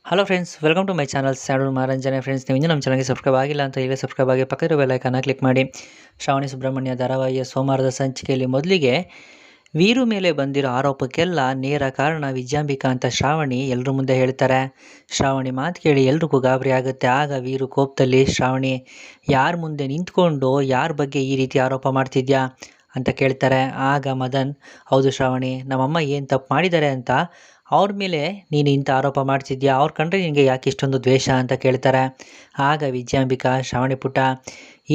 Hello friends, welcome to my channel sandal ಮನರಂಜನೆ. Friends, ನೀವು ಇನ್ನೂ ನಮ್ಮ ಚಾನಲ್ಗೆ ಸಬ್ಸ್ಕ್ರೈಬ್ ಆಗಿಲ್ಲ ಅಂತ ಈಗಲೇ ಸಬ್ಸ್ಕ್ರೈಬ್ ಆಗಿ ಪಕ್ಕದ ಬೆಲ್ ಐಕಾನ್ನ ಕ್ಲಿಕ್ ಮಾಡಿ. ಶ್ರಾವಣಿ ಸುಬ್ರಹ್ಮಣ್ಯ ಧಾರಾವಾಹಿಯ ಸೋಮವಾರದ ಸಂಚಿಕೆಯಲ್ಲಿ ಮೊದಲಿಗೆ ವೀರು ಮೇಲೆ ಬಂದಿರೋ ಆರೋಪಕ್ಕೆಲ್ಲ ನೇರ ಕಾರಣ ವಿಜಯಾಂಬಿಕಾ ಅಂತ ಶ್ರಾವಣಿ ಎಲ್ಲರ ಮುಂದೆ ಹೇಳ್ತಾರೆ. ಶ್ರಾವಣಿ ಮಾತು ಕೇಳಿ ಎಲ್ರಿಗೂ ಗಾಬರಿ ಆಗುತ್ತೆ. ಆಗ ವೀರು ಕೋಪದಲ್ಲಿ, ಶ್ರಾವಣಿ ಯಾರ ಮುಂದೆ ನಿಂತ್ಕೊಂಡು ಯಾರ ಬಗ್ಗೆ ಈ ರೀತಿ ಆರೋಪ ಮಾಡ್ತಿದ್ಯಾ ಅಂತ ಕೇಳ್ತಾರೆ. ಆಗ ಮದನ್, ಹೌದು ಶ್ರಾವಣಿ, ನಮ್ಮಮ್ಮ ಏನು ತಪ್ಪು ಮಾಡಿದ್ದಾರೆ ಅಂತ ಅವ್ರ ಮೇಲೆ ನೀನು ಇಂಥ ಆರೋಪ ಮಾಡ್ತಿದ್ಯಾ, ಅವ್ರು ಕಂಡ್ರೆ ನಿನಗೆ ಯಾಕೆ ಇಷ್ಟೊಂದು ದ್ವೇಷ ಅಂತ ಕೇಳ್ತಾರೆ. ಆಗ ವಿಜಯಾಂಬಿಕಾ, ಶ್ರಾವಣಿ ಪುಟ್ಟ,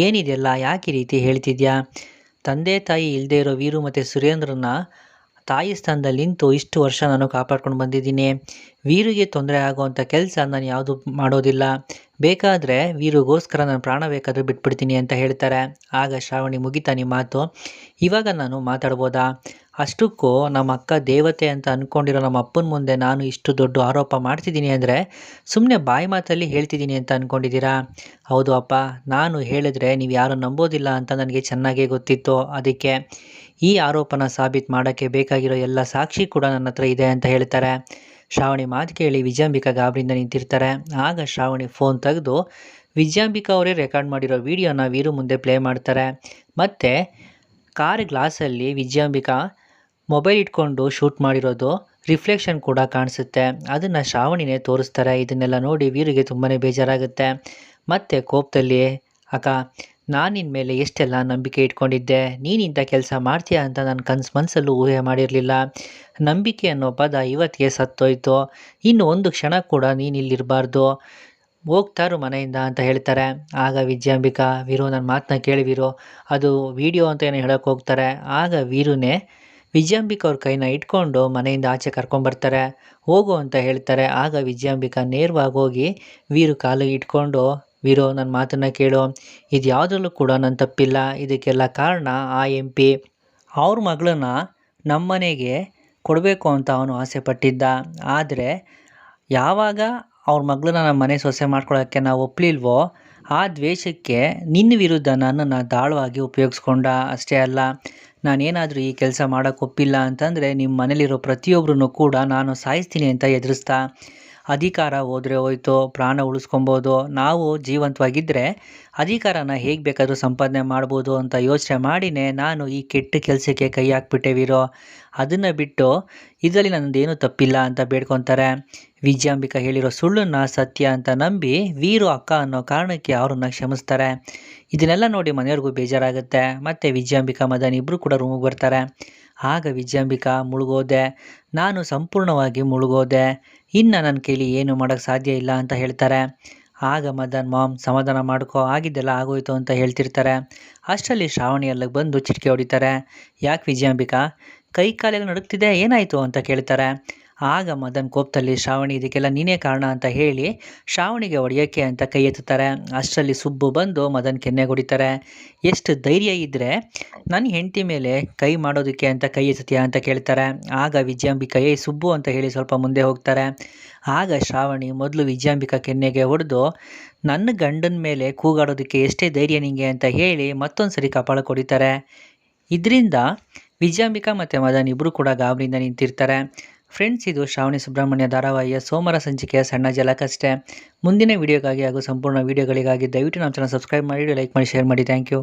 ಏನಿದೆಲ್ಲ, ಯಾಕೆ ಈ ರೀತಿ ಹೇಳ್ತಿದ್ಯಾ? ತಂದೆ ತಾಯಿ ಇಲ್ಲದೆ ಇರೋ ವೀರು ಮತ್ತು ಸುರೇಂದ್ರನ ತಾಯಿ ಸ್ಥಾನದಲ್ಲಿ ನಿಂತು ಇಷ್ಟು ವರ್ಷ ನಾನು ಕಾಪಾಡ್ಕೊಂಡು ಬಂದಿದ್ದೀನಿ. ವೀರಿಗೆ ತೊಂದರೆ ಆಗೋವಂಥ ಕೆಲಸ ನಾನು ಯಾವುದು ಮಾಡೋದಿಲ್ಲ. ಬೇಕಾದರೆ ವೀರಿಗೋಸ್ಕರ ನಾನು ಪ್ರಾಣ ಬೇಕಾದರೂ ಬಿಟ್ಬಿಡ್ತೀನಿ ಅಂತ ಹೇಳ್ತಾರೆ. ಆಗ ಶ್ರಾವಣಿ, ಮುಗಿತಾ ನಿಮ್ಮ ಮಾತು? ಇವಾಗ ನಾನು ಮಾತಾಡ್ಬೋದಾ? ಅಷ್ಟಕ್ಕೂ ನಮ್ಮ ಅಕ್ಕ ದೇವತೆ ಅಂತ ಅಂದ್ಕೊಂಡಿರೋ ನಮ್ಮ ಅಪ್ಪನ ಮುಂದೆ ನಾನು ಇಷ್ಟು ದೊಡ್ಡ ಆರೋಪ ಮಾಡ್ತಿದ್ದೀನಿ ಅಂದರೆ ಸುಮ್ಮನೆ ಬಾಯಿ ಮಾತಲ್ಲಿ ಹೇಳ್ತಿದ್ದೀನಿ ಅಂತ ಅಂದ್ಕೊಂಡಿದ್ದೀರಾ? ಹೌದು ಅಪ್ಪ, ನಾನು ಹೇಳಿದ್ರೆ ನೀವು ಯಾರು ನಂಬೋದಿಲ್ಲ ಅಂತ ನನಗೆ ಚೆನ್ನಾಗೇ ಗೊತ್ತಿತ್ತು. ಅದಕ್ಕೆ ಈ ಆರೋಪನ ಸಾಬೀತು ಮಾಡೋಕ್ಕೆ ಬೇಕಾಗಿರೋ ಎಲ್ಲ ಸಾಕ್ಷಿ ಕೂಡ ನನ್ನ ಹತ್ರ ಇದೆ ಅಂತ ಹೇಳ್ತಾರೆ. ಶ್ರಾವಣಿ ಮಾತು ಕೇಳಿ ವಿಜಯಾಂಬಿಕಾ ಗಾಬರಿಯಿಂದ ನಿಂತಿರ್ತಾರೆ. ಆಗ ಶ್ರಾವಣಿ ಫೋನ್ ತೆಗೆದು ವಿಜಯಾಂಬಿಕಾ ಅವರೇ ರೆಕಾರ್ಡ್ ಮಾಡಿರೋ ವಿಡಿಯೋನ ವೀರು ಮುಂದೆ ಪ್ಲೇ ಮಾಡ್ತಾರೆ. ಮತ್ತು ಕಾರ್ ಗ್ಲಾಸಲ್ಲಿ ವಿಜಯಾಂಬಿಕಾ ಮೊಬೈಲ್ ಇಟ್ಕೊಂಡು ಶೂಟ್ ಮಾಡಿರೋದು ರಿಫ್ಲೆಕ್ಷನ್ ಕೂಡ ಕಾಣಿಸುತ್ತೆ. ಅದನ್ನು ಶ್ರಾವಣಿನೇ ತೋರಿಸ್ತಾರೆ. ಇದನ್ನೆಲ್ಲ ನೋಡಿ ವೀರಿಗೆ ತುಂಬಾ ಬೇಜಾರಾಗುತ್ತೆ. ಮತ್ತು ಕೋಪದಲ್ಲಿ, ಅಕ್ಕ, ನಾನು ನಿನ್ನ ಮೇಲೆ ಎಷ್ಟೆಲ್ಲ ನಂಬಿಕೆ ಇಟ್ಕೊಂಡಿದ್ದೆ, ನೀನು ಇಂಥ ಕೆಲಸ ಮಾಡ್ತೀಯಾ ಅಂತ ನಾನು ಮನಸ್ಸಲ್ಲೂ ಊಹೆ ಮಾಡಿರಲಿಲ್ಲ. ನಂಬಿಕೆ ಅನ್ನೋ ಪದ ಇವತ್ತಿಗೆ ಸತ್ತೋಯ್ತು. ಇನ್ನು ಒಂದು ಕ್ಷಣ ಕೂಡ ನೀನು ಇಲ್ಲಿರಬಾರ್ದು, ಹೋಗ್ತಾರು ಮನೆಯಿಂದ ಅಂತ ಹೇಳ್ತಾರೆ. ಆಗ ವಿಜಯಾಂಬಿಕಾ, ವೀರು ನನ್ನ ಮಾತನ್ನ ಕೇಳಿ ವೀರು, ಅದು ವಿಡಿಯೋ ಅಂತ ಏನೋ ಹೇಳೋಕ್ಕೆ ಹೋಗ್ತಾರೆ. ಆಗ ವೀರುನೇ ವಿಜಯಾಂಬಿಕಾ ಅವ್ರ ಕೈನ ಇಟ್ಕೊಂಡು ಮನೆಯಿಂದ ಆಚೆ ಕರ್ಕೊಂಬರ್ತಾರೆ. ಹೋಗು ಅಂತ ಹೇಳ್ತಾರೆ. ಆಗ ವಿಜಯಾಂಬಿಕಾ ನೇರವಾಗಿ ಹೋಗಿ ವೀರು ಕಾಲಿಗೆ ಇಟ್ಕೊಂಡು, ವೀರು ನನ್ನ ಮಾತನ್ನು ಕೇಳು, ಇದು ಯಾವುದ್ರಲ್ಲೂ ಕೂಡ ನನ್ನ ತಪ್ಪಿಲ್ಲ. ಇದಕ್ಕೆಲ್ಲ ಕಾರಣ ಆ MP ಅವ್ರ ಮಗಳನ್ನ ನಮ್ಮನೆಗೆ ಕೊಡಬೇಕು ಅಂತ ಅವನು ಆಸೆ ಪಟ್ಟಿದ್ದ. ಆದರೆ ಯಾವಾಗ ಅವ್ರ ಮಗಳನ್ನ ನಮ್ಮ ಮನೆ ಸೊಸೆ ಮಾಡ್ಕೊಳ್ಳೋಕ್ಕೆ ನಾವು ಒಪ್ಪಲಿಲ್ವೋ, ಆ ದ್ವೇಷಕ್ಕೆ ನಿನ್ನ ವಿರುದ್ಧ ನನ್ನನ್ನು ದಾಳವಾಗಿ ಉಪಯೋಗಿಸ್ಕೊಂಡ. ಅಷ್ಟೇ ಅಲ್ಲ, ನಾನೇನಾದರೂ ಈ ಕೆಲಸ ಮಾಡೋಕ್ಕೆ ಒಪ್ಪಿಲ್ಲ ಅಂತಂದರೆ ನಿಮ್ಮ ಮನೇಲಿರೋ ಪ್ರತಿಯೊಬ್ಬರೂ ಕೂಡ ನಾನು ಸಾಯಿಸ್ತೀನಿ ಅಂತ ಎದುರಿಸ್ದ. ಅಧಿಕಾರ ಹೋದರೆ ಹೋಯ್ತು, ಪ್ರಾಣ ಉಳಿಸ್ಕೊಬೋದು. ನಾವು ಜೀವಂತವಾಗಿದ್ದರೆ ಅಧಿಕಾರನ ಹೇಗೆ ಬೇಕಾದರೂ ಸಂಪಾದನೆ ಮಾಡ್ಬೋದು ಅಂತ ಯೋಚನೆ ಮಾಡಿನೇ ನಾನು ಈ ಕೆಟ್ಟ ಕೆಲಸಕ್ಕೆ ಕೈ ಹಾಕ್ಬಿಟ್ಟೆ ವೀರು. ಅದನ್ನು ಬಿಟ್ಟು ಇದರಲ್ಲಿ ನನ್ನದೇನೂ ತಪ್ಪಿಲ್ಲ ಅಂತ ಬೇಡ್ಕೊತಾರೆ. ವಿಜಯಾಂಬಿಕಾ ಹೇಳಿರೋ ಸುಳ್ಳನ್ನು ಸತ್ಯ ಅಂತ ನಂಬಿ ವೀರು ಅಕ್ಕ ಅನ್ನೋ ಕಾರಣಕ್ಕೆ ಅವ್ರನ್ನ ಕ್ಷಮಿಸ್ತಾರೆ. ಇದನ್ನೆಲ್ಲ ನೋಡಿ ಮನೆಯವ್ರಿಗೂ ಬೇಜಾರಾಗುತ್ತೆ. ಮತ್ತು ವಿಜಯಾಂಬಿಕಾ ಮದನ್ ಇಬ್ಬರು ಕೂಡ ರೂಮಿಗೆ ಬರ್ತಾರೆ. ಆಗ ವಿಜಯಾಂಬಿಕಾ, ಮುಳುಗೋದೆ, ನಾನು ಸಂಪೂರ್ಣವಾಗಿ ಮುಳುಗೋದೆ, ಇನ್ನು ನನ್ನ ಕೈಲಿ ಏನು ಮಾಡೋಕ್ಕೆ ಸಾಧ್ಯ ಇಲ್ಲ ಅಂತ ಹೇಳ್ತಾರೆ. ಆಗ ಮದನ್, ಮಾಮ್ ಸಮಾಧಾನ ಮಾಡ್ಕೋ, ಆಗಿದ್ದೆಲ್ಲ ಆಗೋಯ್ತು ಅಂತ ಹೇಳ್ತಿರ್ತಾರೆ. ಅಷ್ಟರಲ್ಲಿ ಶ್ರಾವಣಿ ಅಲ್ಲಿಗೆ ಬಂದು ಚಿಟಿಕೆ ಹೊಡಿತಾರೆ. ಯಾಕೆ ವಿಜಯಾಂಬಿಕಾ, ಕೈ ಕಾಲೆಲ್ಲ ನಡುಗ್ತಿದೆ, ಏನಾಯಿತು ಅಂತ ಕೇಳ್ತಾರೆ. ಆಗ ಮದನ್ ಕೋಪದಲ್ಲಿ, ಶ್ರಾವಣಿ ಇದಕ್ಕೆಲ್ಲ ನೀನೇ ಕಾರಣ ಅಂತ ಹೇಳಿ ಶ್ರಾವಣಿಗೆ ಹೊಡೆಯೋಕ್ಕೆ ಅಂತ ಕೈ ಎತ್ತುತ್ತಾರೆ. ಅಷ್ಟರಲ್ಲಿ ಸುಬ್ಬು ಬಂದು ಮದನ್ ಕೆನ್ನೆಗೆ ಹೊಡಿತಾರೆ. ಎಷ್ಟು ಧೈರ್ಯ ಇದ್ದರೆ ನನ್ನ ಹೆಂಡತಿ ಮೇಲೆ ಕೈ ಮಾಡೋದಕ್ಕೆ ಅಂತ ಕೈ ಎತ್ತುತ್ತೀಯಾ ಅಂತ ಕೇಳ್ತಾರೆ. ಆಗ ವಿಜಯಾಂಬಿಕಾ, ಸುಬ್ಬು ಅಂತ ಹೇಳಿ ಸ್ವಲ್ಪ ಮುಂದೆ ಹೋಗ್ತಾರೆ. ಆಗ ಶ್ರಾವಣಿ ಮೊದಲು ವಿಜಯಾಂಬಿಕಾ ಕೆನ್ನೆಗೆ ಹೊಡೆದು, ನನ್ನ ಗಂಡನ ಮೇಲೆ ಕೂಗಾಡೋದಕ್ಕೆ ಎಷ್ಟೇ ಧೈರ್ಯ ನಿಂಗೆ ಅಂತ ಹೇಳಿ ಮತ್ತೊಂದು ಸರಿ ಕಪಾಳ ಹೊಡಿತಾರೆ. ಇದರಿಂದ ವಿಜಯಾಂಬಿಕಾ ಮತ್ತು ಮದನ್ ಇಬ್ಬರು ಕೂಡ ಗಾಬರಿಯಿಂದ ನಿಂತಿರ್ತಾರೆ. ಫ್ರೆಂಡ್ಸ್, ಇದು ಶ್ರಾವಣಿ ಸುಬ್ರಹ್ಮಣ್ಯ ಧಾರಾವಾಹಿಯ ಸೋಮವಾರ ಸಂಚಿಕೆಯ ಸಣ್ಣ ಝಲಕಷ್ಟೇ. ಮುಂದಿನ ವಿಡಿಯೋಗಾಗಿ ಹಾಗೂ ಸಂಪೂರ್ಣ ವಿಡಿಯೋಗಳಿಗಾಗಿ ದಯವಿಟ್ಟು ನಮ್ಮ ಚಾನಲ್ ಸಬ್ಸ್ಕ್ರೈಬ್ ಮಾಡಿ, ಲೈಕ್ ಮಾಡಿ, ಶೇರ್ ಮಾಡಿ. Thank you.